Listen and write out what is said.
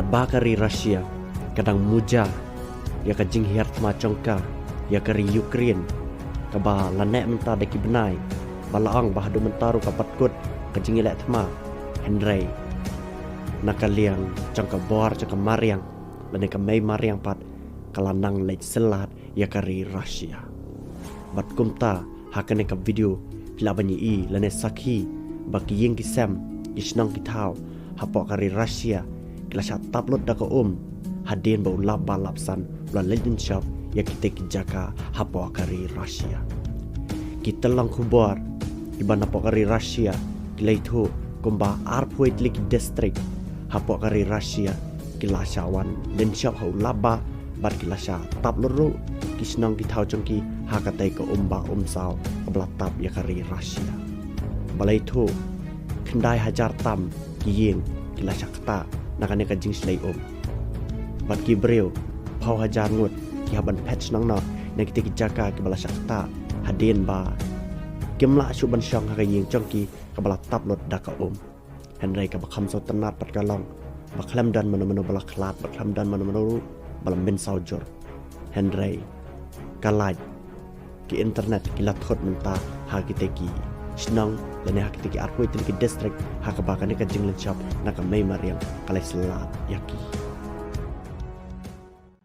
bakari Rusia kadang muja ya ka jing hiat macongka ya kari Ukraine ka ba lanek menta deki benai balaang bahadu mentaru ka patkut ka jing ilek thma Henry nakaliang cangka bor cangka mariang lane ka mai mariang pat kalanang lej selat ya kari Rusia bat kumta hakane ka video pilabani i lane sakhi baki yeng kisam isnang kitau hapok kari Rusia kelasat tablot daka hadin bau laba lapsan la legend shop ya kita kijaka hapok kari Rusia kita lang kubar iban hapok kari Rusia kilaitu kumba arpoit liki district hapok kari Rusia kilasawan dan shop hau laba bar kilasa tablot kisnang kitau jengki hakatai ke umsau kebelatap ya kari Rusia balai tu kendai hajar tam kiyeng kilasa kata nakane ka jing slay bat kibreu pau hajar ngut ki haban patch nang na nekite ki jaka ki bala sakta hadin ba kimla suban syang ha yeng chongki ka bala tablot daka Henry ka bakham so tanat pat kalong bakhlam dan mano bala khlat bakhlam dan mano bala min saujur Henry kalaj ki internet ki lathot menta ha kite ki snang lene ha kite ki arpoi ki district ha ka bakane ka jinglen shop na ka mai mariam kalai selat yaki